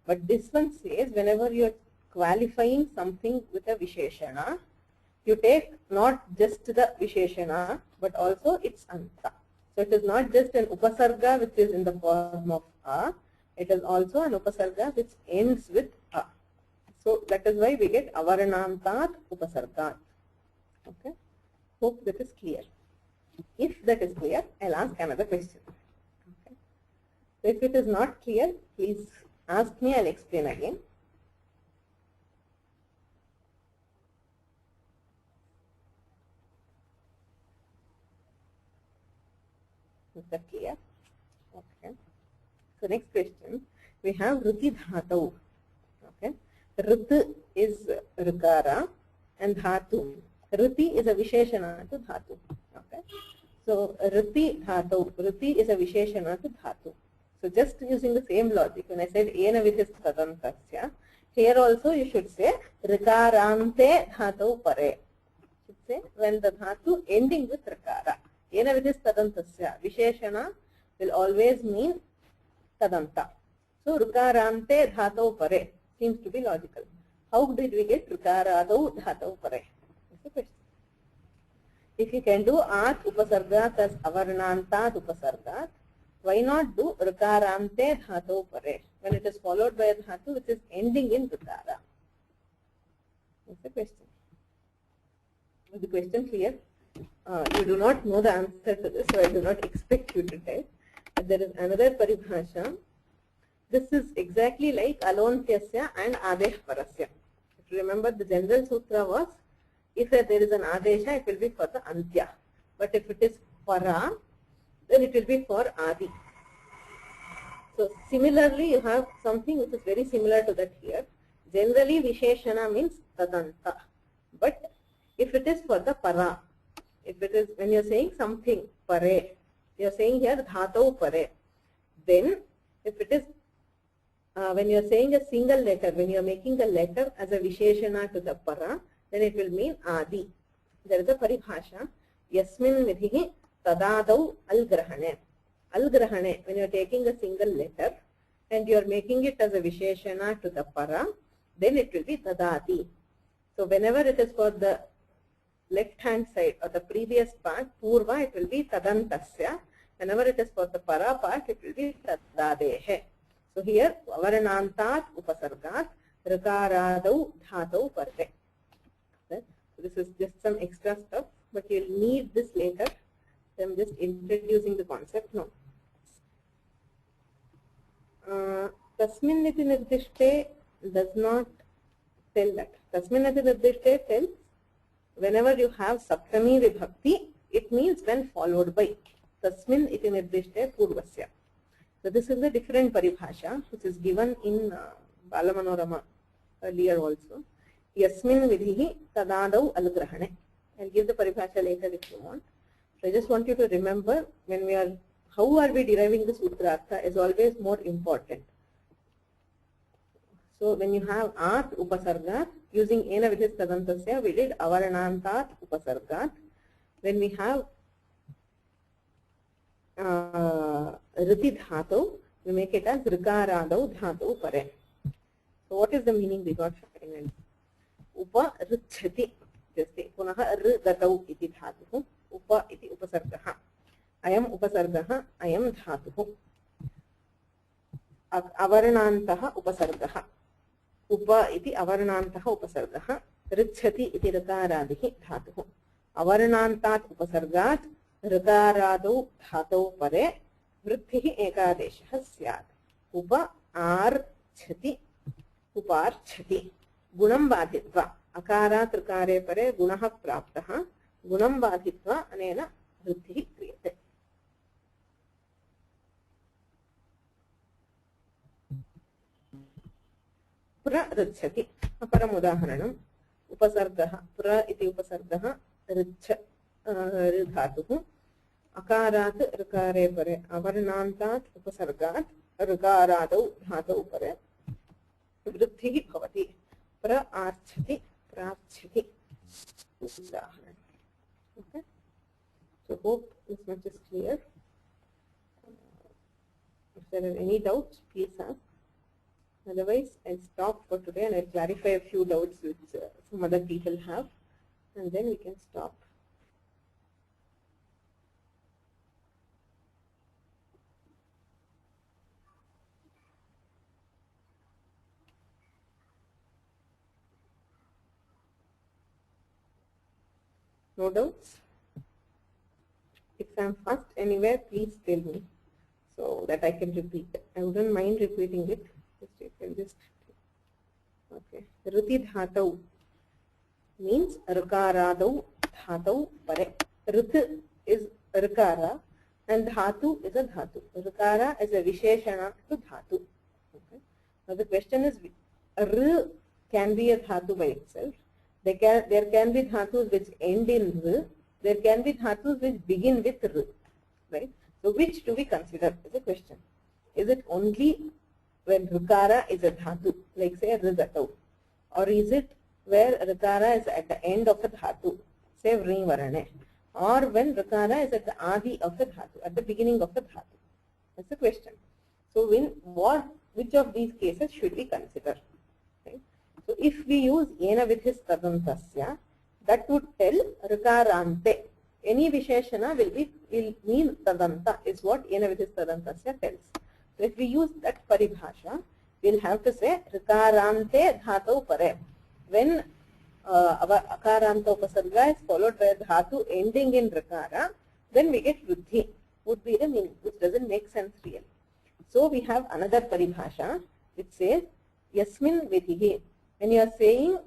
But this one says whenever you are qualifying something with a visheshana, you take not just the visheshana but also its anta. So it is not just an upasarga which is in the form of a, it is also an upasarga which ends with a. So that is why we get avarnantat upasargat. Okay. Hope that is clear. If that is clear, I'll ask another question. Okay. So if it is not clear, please ask me, I'll explain again. Is that clear? Okay. So next question, we have Ruti Dhatu. Okay. Rut is Rukara and Dhatu. Ruti is a Visheshana to Dhatu. Okay. So Ruti Dhatu. Ruti is a Visheshana to Dhatu. So just using the same logic, when I said ena vidhis tadantasya, here also you should say rikarante dhatu pare. You should say when the dhatu ending with rikara. Ena vidhis tadantasya. Visheshana will always mean tadanta. So rikarante dhatu pare seems to be logical. How did we get rikarado dhatu pare? That's the question. If you can do at upasargat as avarnantat upasargat, why not do rikarante dhatu pare when it is followed by a dhatu which is ending in rikara? That's the question. Is the question clear? You do not know the answer to this, so I do not expect you to tell. But there is another paribhasha. This is exactly like alontyasya and adesh parasya. If you remember, the general sutra was, if there is an adesha, it will be for the antya. But if it is para, then it will be for adi. So similarly, you have something which is very similar to that here. Generally, visheshana means tadanta. But if it is for the para, if it is when you are saying something pare, you are saying here dhatau pare. Then if it is when you are saying a single letter, when you are making a letter as a visheshana to the para, then it will mean adi. There is a paribhasha. Yasmin vidhihi tadadau al-grahane. Al-grahane, when you are taking a single letter and you are making it as a visheshana to the para, then it will be tadati. So whenever it is for the left hand side or the previous part, purva, it will be tadantasya. Whenever it is for the para part, it will be tadadehe. So here, avarnantat upasargat, rikaradau dhatau pare. So this is just some extra stuff, but you will need this later. So I am just introducing the concept now. Tasmin iti nirdishte does not tell that. Tasmin iti nirdishte tells whenever you have Saptami Vibhakti, it means when followed by Tasmin iti nirdishte purvasya. So this is a different paribhasha which is given in Balamanorama earlier also. Yasmin vidhihi tadadau algrahane. I'll give the paribhasha later if you want. So I just want you to remember when we are, how are we deriving the sutrartha is always more important. So when you have at upasargat, using ena vidhis tadantasya, we did avaranantat upasargat. When we have riti dhatu, we make it as rikaradau dhatu pare. So what is the meaning we got finally? Upa richati. Just punaha rdatau iti dhatu. Upa iti upasargaha. Ayam upasargaha, ayam dhatu. Avaranantaha upasargaha. Upa iti avaranantaha upasargaha. Richati iti rikaradhi dhatu. Avaranantat upasargat rikaradau dhatu pare vrithihi ekadeshah syat. Upa archati uparchati. Gunam badhitva. Akarat rikare pare gunaha praptaha. Gunam badhitva anena vrithihi kriyate. Pra richati. Aparam udaharanam. Upasargaha. Pra iti upasargaha. Richa dhatuh. Akarat rikare pare avarnantat upasargat rikaradau dhatu pare vrithihi bhavati. Pra archati prachati. Okay. So hope this much is clear. If there are any doubts, please ask. Otherwise, I'll stop for today and I'll clarify a few doubts which some other people have, and then we can stop. No doubts? If I'm fast anywhere, please tell me so that I can repeat. I wouldn't mind repeating it. Okay. Riti dhatau means rikaradau dhatau pare. Rit is rikara and dhatu is a dhatu. Rikara is a visheshana to dhatu. Okay. Now the question is, r can be a dhatu by itself. There can be dhatus which end in r. There can be dhatus which begin with r. Right? So which do we consider is a question. Is it only when rikara is a dhatu, like say rizatau, or is it where rikara is at the end of a dhatu, say vri varane, or when rikara is at the adi of a dhatu, at the beginning of a dhatu? That's the question. So which of these cases should we consider? Right? So if we use ena vidhis tadantasya, that would tell rikarante. Any visheshana will mean tadanta is what ena vidhis tadantasya tells. So if we use that paribhasha, we'll have to say rikarante dhatu pare. When our akaranta upasarga is followed by a dhatu ending in rikara, then we get vruddhi, would be the meaning, which doesn't make sense really. So we have another paribhasha which says yasmin vidhihi. When you are saying,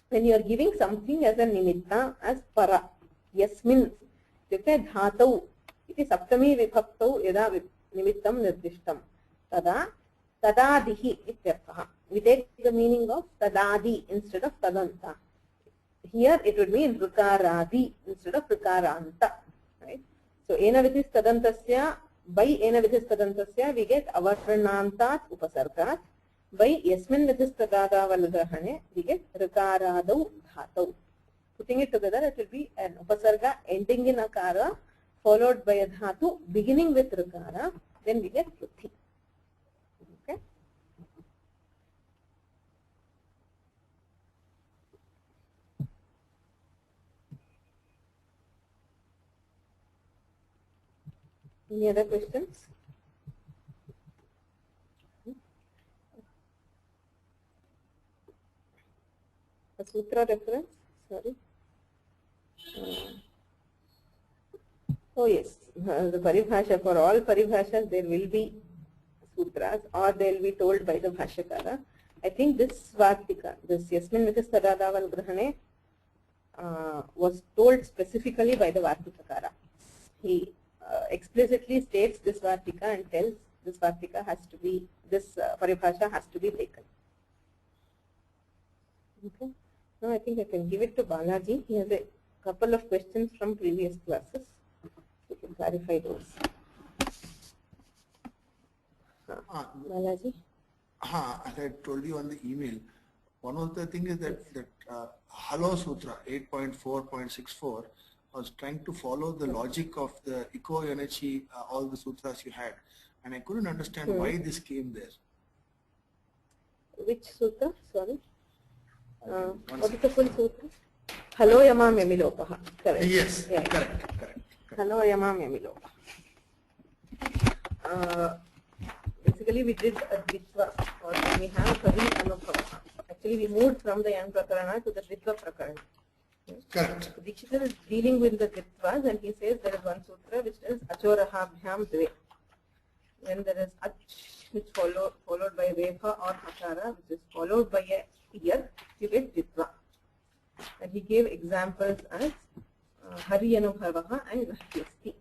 when you are giving something as a nimitta, as para, yasmin, itukte dhatau, iti saptami vibhaktau yada nimittam nirdishtam, tada tadadihi ityarthaha. We take the meaning of tadadi instead of tadanta. Here it would mean rikaradi instead of rikaranta. Right? So ena vidhis tadantasya, by ena vidhis tadantasya we get avarnantat upasargat. By yasmin vidhis tadadavalgrahane we get rikaradau dhatau. Putting it together, it will be an upasarga ending in akara followed by a dhatu beginning with rikara, then we get vruddhi. Okay. Any other questions? A sutra reference? Sorry. Oh yes, the paribhasha, for all paribhashas there will be sutras or they will be told by the bhashyakara. I think this Svartika, this Yasmin Vidhis Tadadaval Grahane, was told specifically by the Vartikakara. He explicitly states this Vartika and tells this Vartika has to be, this Paribhasha has to be taken. Okay. Now I think I can give it to Balaji. He has a couple of questions from previous classes. We can clarify those. Balaji? As I told you on the email, one of the things is that Halo Sutra 8.4.64 was trying to follow the logic of the Eco Energy, all the sutras you had, and I couldn't understand why this came there. Which sutra? Sorry. What is the full sutra? Halo Yamam Yamilopaha. Correct. Yes, Yeah. correct. Halo Yamam Yamilopaha. Basically, we did a Dvitva, or we have Hari Anubhava. Actually, we moved from the Yan Prakarana to the Dvitva Prakarana. Correct. So Dikshita is dealing with the Dvitvas, and he says there is one sutra which is Achorahabhyam Dve. When there is Ach, which followed by Refa or Hakara, which is followed by a year, you get Dvitva. And he gave examples as Hari Anubhavaha and Rahyasti.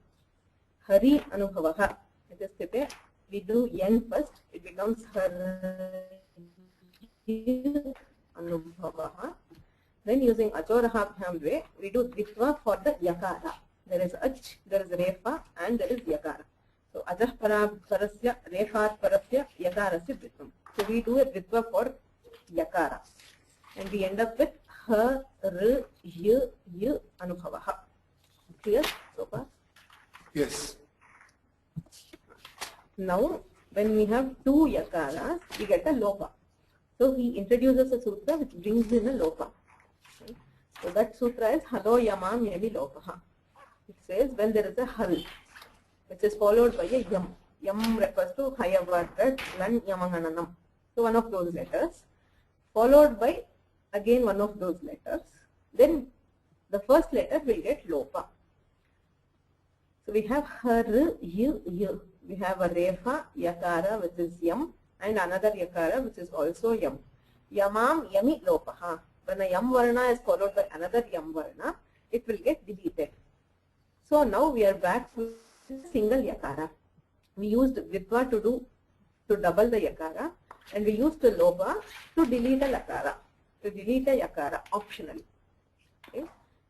Hari Anubhavaha, it is Tite. We do Yan first, it becomes Hari Anubhavaha. Then using Achorahabhyam Dve, we do Dvitva for the Yakara. There is Ach, there is Refa, and there is Yakara. So Ajah Parasya, Refar Parasya, Yakarasya Dvitvam. So we do a Dvitva for Yakara. And we end up with Ha, R, Y, Y, Anubhavaha. Clear so far? Yes. Now, when we have two Yakaras, we get a Lopa. So he introduces a sutra which brings in a Lopa. So that sutra is Halo Yamam Yami Lopaha. It says when there is a Hal, which is followed by a Yam. Yam refers to Hayavadrat, Lan Yamangananam. So one of those letters, followed by again one of those letters. Then the first letter will get Lopa. So we have Har, Y, Y. We have a Refa, Yakara, which is Yam, and another Yakara, which is also Yam. Yamam Yami Lopaha. When a Yam Varna is followed by another Yam Varna, it will get deleted. So now we are back to single Yakara. We used Dvitva to double the Yakara, and we used the Lopa to delete a Lakara, to delete a Yakara optionally. Okay?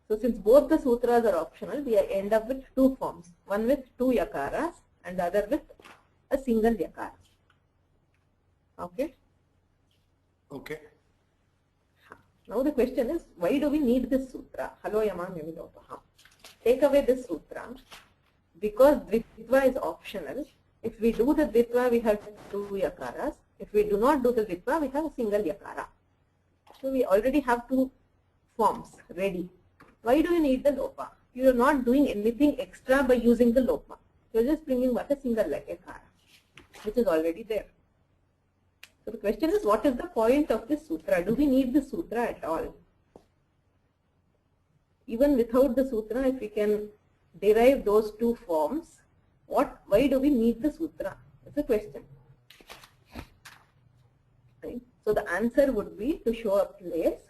So since both the sutras are optional, we end up with two forms, one with two Yakaras and the other with a single Yakara. Okay? Okay. Now the question is, why do we need this sutra? Halo Yamam Yamilopaha. Take away this sutra because Dvitva is optional. If we do the Dvitva, we have two Yakaras. If we do not do the Dvitva, we have a single Yakara. So we already have two forms ready. Why do you need the Lopa? You are not doing anything extra by using the Lopa. You are just bringing back a single Yakara, which is already there. So the question is, what is the point of this sutra? Do we need the sutra at all? Even without the sutra, if we can derive those two forms, why do we need the sutra? That's a question. Right? So the answer would be to show a place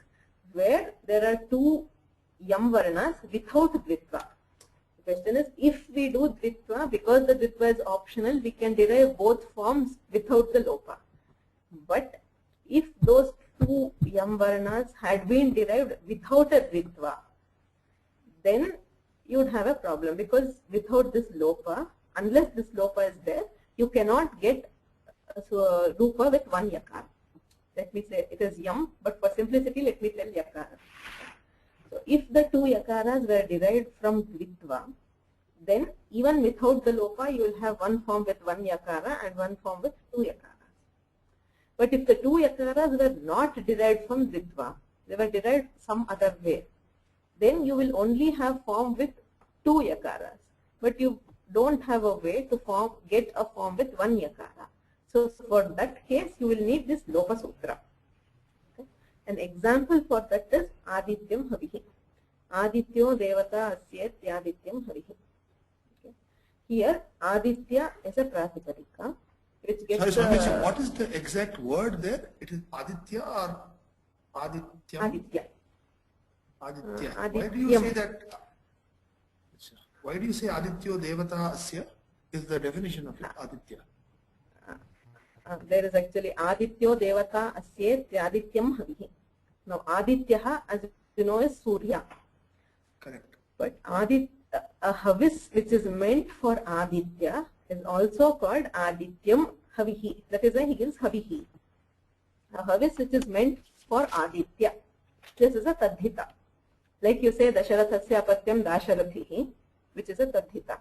where there are two Yam Varnas without Dvitva. The question is, if we do Dvitva, because the Dvitva is optional, we can derive both forms without the Lopa. But if those two Yam Varnas had been derived without a Dvitva, then you would have a problem, because without this Lopa, unless this Lopa is there, you cannot get Rupa with one Yakara. Let me say it is Yam, but for simplicity let me tell Yakara. So if the two Yakaras were derived from Dvitva, then even without the Lopa you will have one form with one Yakara and one form with two Yakaras. But if the two Yakaras were not derived from Dvitva, they were derived some other way, then you will only have form with two Yakaras. But you don't have a way to get a form with one Yakara. So for that case, you will need this Lopa Sutra. Okay? An example for that is Adityam Havihi. Adityo Devata Asyet Adityam Havihi. Okay? Here, Aditya is a Pratipadika, which gets Sorry, Swamiji, what is the exact word there? It is Aditya or Adityam? Aditya. Aditya. Why do you say that? Why do you say Adityo Devata Asya? Is the definition of it Aditya? There is actually Adityo Devata Asyet Adityam Havihi. Now Aditya, as you know, is Surya. Correct. But a Havis which is meant for Aditya is also called Adityam Havihi. That is why he gives Havihi. A Havis which is meant for Aditya. This is a Tadhita. Like you say Dasharathasya Apatyam Dasharathihi, which is a Tadhita.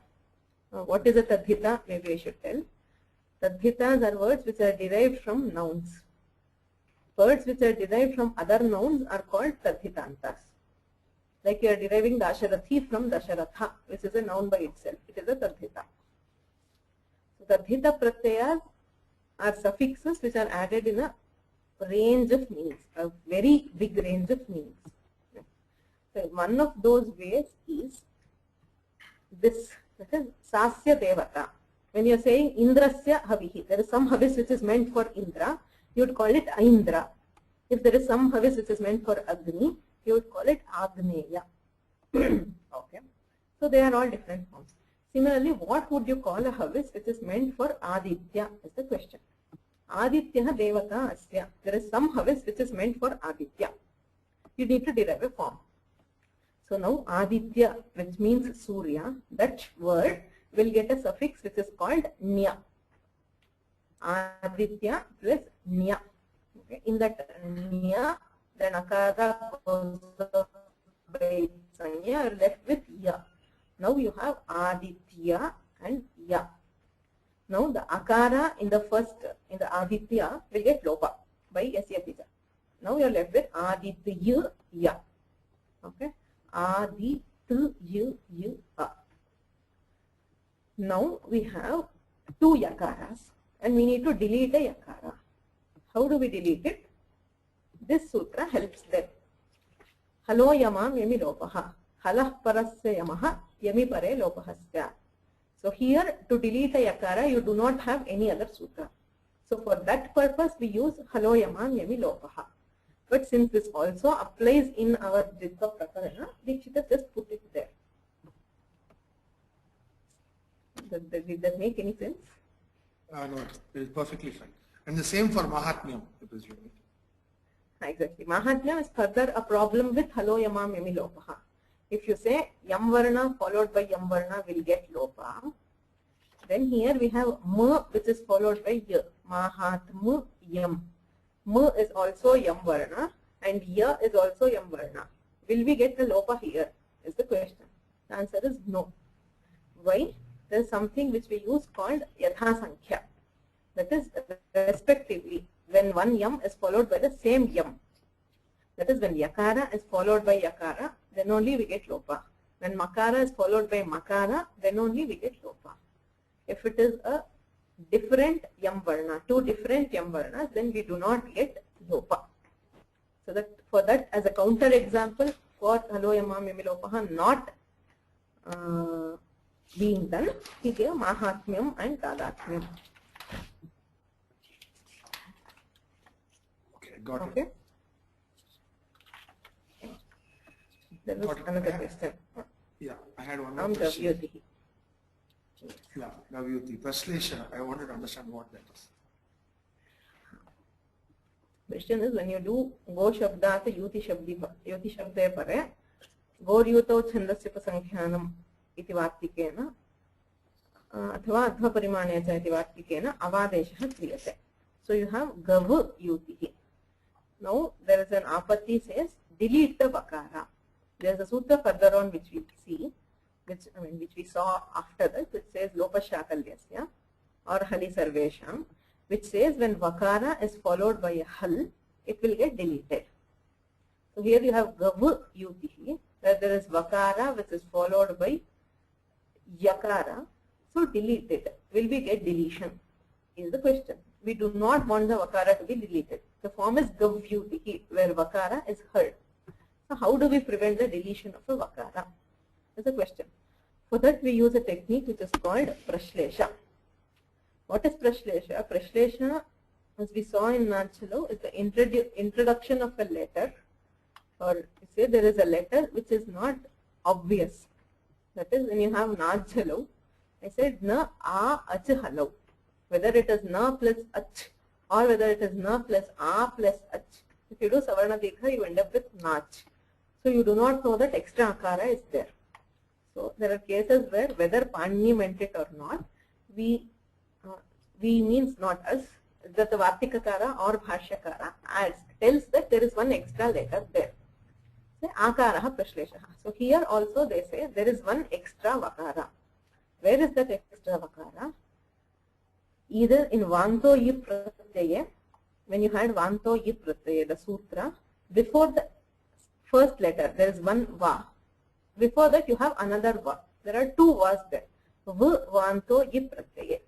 What is a Tadhita? Maybe I should tell. Tadhitas are words which are derived from nouns. Words which are derived from other nouns are called Tadhitantas. Like you are deriving Dasharathi from Dasharatha, which is a noun by itself. It is a Tadhita. So Tadhita pratyayas are suffixes which are added in a range of meanings, a very big range of meanings. So one of those ways is this, that is Sasya Devata. When you are saying Indrasya Havihi, there is some Havis which is meant for Indra, you would call it Aindra. If there is some Havis which is meant for Agni, you would call it Agneya. Okay. So they are all different forms. Similarly, what would you call a Havis which is meant for Aditya is the question. Aditya Devata Asya. There is some Havis which is meant for Aditya. You need to derive a form. So now Aditya, which means Surya, that word will get a suffix which is called Nya. Aditya plus Nya. Okay. In that Nya, then Akara goes by Sanya, you are left with Ya. Now you have Aditya and Ya. Now the Akara in the Aditya will get Lopa by Yasya Tija. Now you are left with Aditya Ya. Okay. Aditya Ya. Now we have two Yakaras and we need to delete a Yakara. How do we delete it? This sutra helps them. Halo yamam yami lopaha. Halah parasya yamaha yami pare lopahasya. So here to delete a Yakara you do not have any other sutra. So for that purpose we use halo yamam yami lopaha. But since this also applies in our Dvitva Prakarana, Dikshita just put it there. Did that make any sense? No, it is perfectly fine. And the same for Mahatmyam, I presume. Exactly. Mahatmyam is further a problem with halo yamam yami lopaha. If you say yam varna followed by yam varna will get lopa, then here we have ma which is followed by ya. Mahatma yam. Ma is also yam varna and ya is also yam varna. Will we get the lopa here? Is the question. The answer is no. Why? There is something which we use called yatha sankhya. That is respectively when one yam is followed by the same yam. That is when yakara is followed by yakara, then only we get lopa. When makara is followed by makara, then only we get lopa. If it is a different yam varna, two different yam varnas, then we do not get lopa. So that for that, as a counter example for halo yamam yami lopaha not being done, he gave mahatmyam and tadatmyam. Okay, got Okay. it. There was Got it. another question. Yeah, I had one more Am question. Davyatihi. Yeah, Davyuti. Praslesha, I wanted to understand what that is. Question is when you do go shabdat yuti shabde pare gor yuto chandasya pasankhyanam iti vartikena अथवा अध्व परिमाणे च इति वार्तिकेन अवादेशः क्रियते. So you have gav yutihi. Now there is an apatti says delete the vakara. There is a sutra further on which we see, which we saw after that, which says lopashakalyasya or hali sarvesham, which says when vakara is followed by a hal, it will get deleted. So here you have gav yutihi, where there is vakara which is followed by yakara. So delete it. Will we get deletion? Is the question. We do not want the vakara to be deleted. The form is gavyutihi, where vakara is heard. So how do we prevent the deletion of a vakara? Is the question. For that we use a technique which is called prashlesha. What is prashlesha? Prashlesha, as we saw in Nachalo, is the introduction of a letter or say there is a letter which is not obvious. That is, when you have na jhalau, I said na a ach halau. Whether it is na plus ach or whether it is na plus a plus ach. If you do savarna dikha, you end up with nach. So you do not know that extra akara is there. So there are cases where whether Panini meant it or not, we means not us, that the Vartikakara or Bhashyakara adds, tells that there is one extra letter there. Say Akaraha Prashleshaha. So here also they say there is one extra Vakara. Where is that extra Vakara? Either in Vanto Yip Pratyaye, when you had Vanto Yip Pratyaye, the sutra, before the first letter there is one Va. Before that you have another Va. There are two Vas there. V Vanto Yip Pratyaye.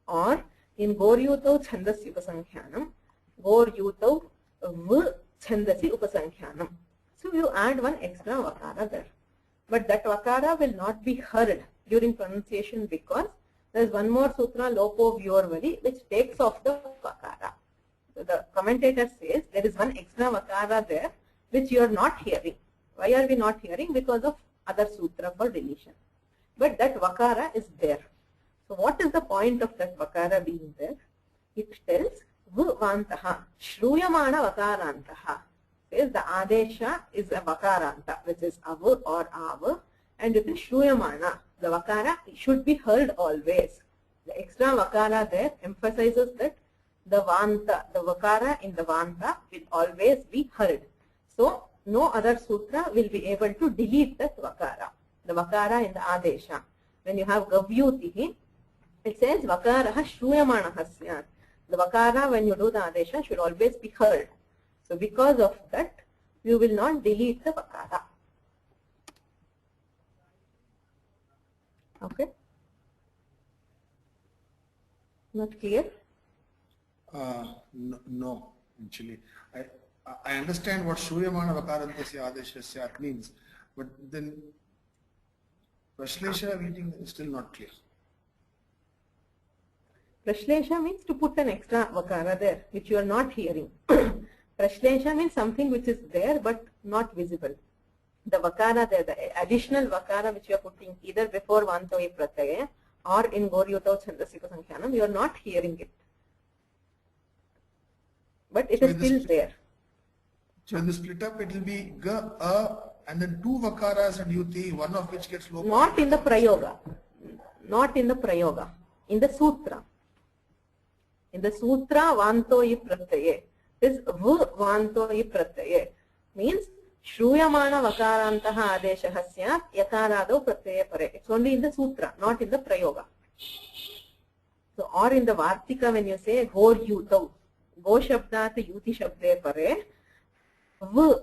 Or in Goryutau Chandasi Upasankhyanam, Goryutau V Chandasi Upasankhyanam. So you add one extra Vakara there. But that Vakara will not be heard during pronunciation because there is one more sutra, Lopo Vyorvari, which takes off the Vakara. So the commentator says there is one extra Vakara there which you are not hearing. Why are we not hearing? Because of other sutra for deletion. But that Vakara is there. So what is the point of that Vakara being there? It tells Vantaha, Shruyamana Vakarantaha. Says the Adesha is a Vakaranta, which is Avu or Avu, and it is Shruyamana. The Vakara should be heard always. The extra Vakara there emphasizes that the Vanta, the Vakara in the Vanta will always be heard. So no other sutra will be able to delete that Vakara. The Vakara in the Adesha. When you have Gavyutihi, it says Vakaraha Shruyamanaha Syat. The Vakara when you do the Adesha should always be heard. So because of that, you will not delete the Vakara. Okay? Not clear? No, actually. I understand what Shruyamana Vakarantasya Adeshasya means, but then Prashlesha reading is still not clear. Prashlesha means to put an extra Vakara there, which you are not hearing. Prashlesha means something which is there but not visible. The Vakara there, the additional Vakara which you are putting either before Vantoi Pratyaya or in Goryutau Chandasika Sankhanam, you are not hearing it. But it is still there. So in the split up, it will be Ga, A, and then two Vakaras and Yuti, one of which gets low. Not in the Prayoga. Not in the Prayoga. In the Sutra. In the Sutra, Vantoi Pratyaye. This V Vantoi Pratyaye means Shruyamana Vakarantaha Adeshaha Syat Yakarado Pratyaye Pare. It's only in the Sutra, not in the Prayoga. So, or in the Vartika when you say Go Yutau, Go Shabdat Yuti Shabde Pare, V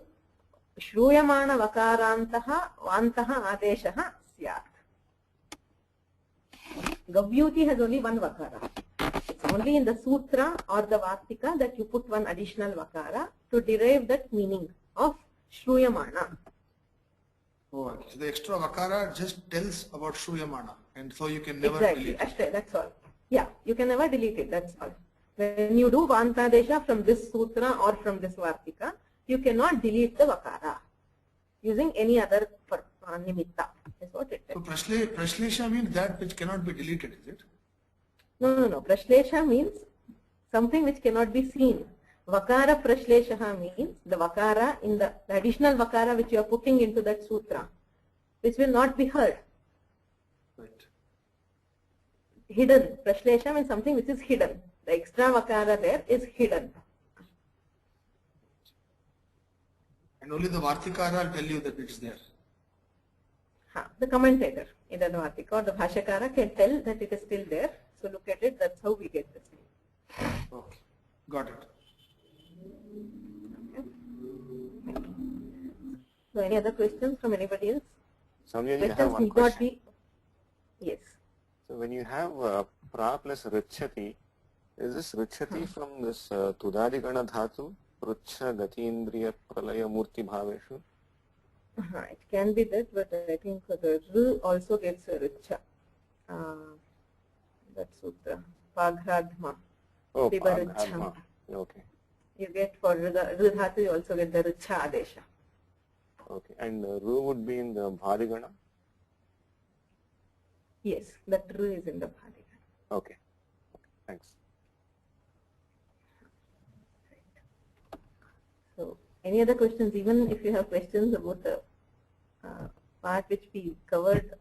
Shruyamana Vakarantaha Vantaha Adeshaha Syat. Gavyuti has only one Vakara. It's only in the Sutra or the Vartika that you put one additional Vakara to derive that meaning of Shruyamana. Oh, so the extra Vakara just tells about Shruyamana, and so you can never Exactly, delete it. that's all. Yeah, you can never delete it, that's all. When you do Vantadesha from this Sutra or from this Vartika, you cannot delete the Vakara using any other nimitta, is what it So tells. Prashlesha means that which cannot be deleted, is it? No. Prashlesha means something which cannot be seen. Vakara Prashleshaha means the Vakara in the additional Vakara which you are putting into that Sutra, which will not be heard. Right. Hidden. Prashlesha means something which is hidden. The extra Vakara there is hidden. And only the Vartikara will tell you that it's there. The commentator, either the Vartika or the Bhashyakara can tell that it is still there. So look at it, that's how we get this. Okay, got it. Okay. So any other questions from anybody else? Samya, you have Questions one need not question. be. Yes. So when you have pra plus richati, is this richati from this tudadigana dhatu, rucha gatindriya pralaya murti bhaveshu? It can be that, but I think the R also gets a richa. That sutra. Paghradhma. Oh, Pibaracham. Paghradhma. Okay. You get for the Dhatu, you also get the Richa Adesha. Okay, and Ru would be in the Bhadigana? Yes, that R is in the Bhadigana. Okay, thanks. So, any other questions? Even if you have questions about the part which we covered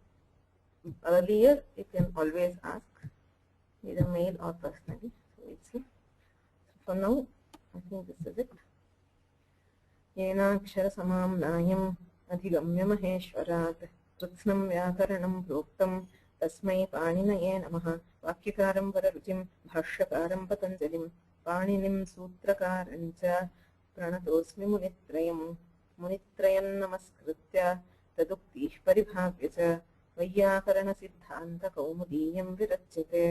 earlier, you can always ask, either mail or personally. So, it's for now, I think this is it. येनाक्षरसमां नायम् अधिगम्य महेश्वरात् कृत्स्नं व्याकरणं प्रोक्तं तस्मै पाणिनये नमः। वाक्यकारं वररुचिं भाष्यकारं पतञ्जलिं पाणिनिं सूत्रकारं च प्रणतोऽस्मि मुनित्रयं नमस्कृत्य तदुक्तिः परिभाव्य च वैयाकरणसिद्धान्तकौमुदीयं विरच्यते।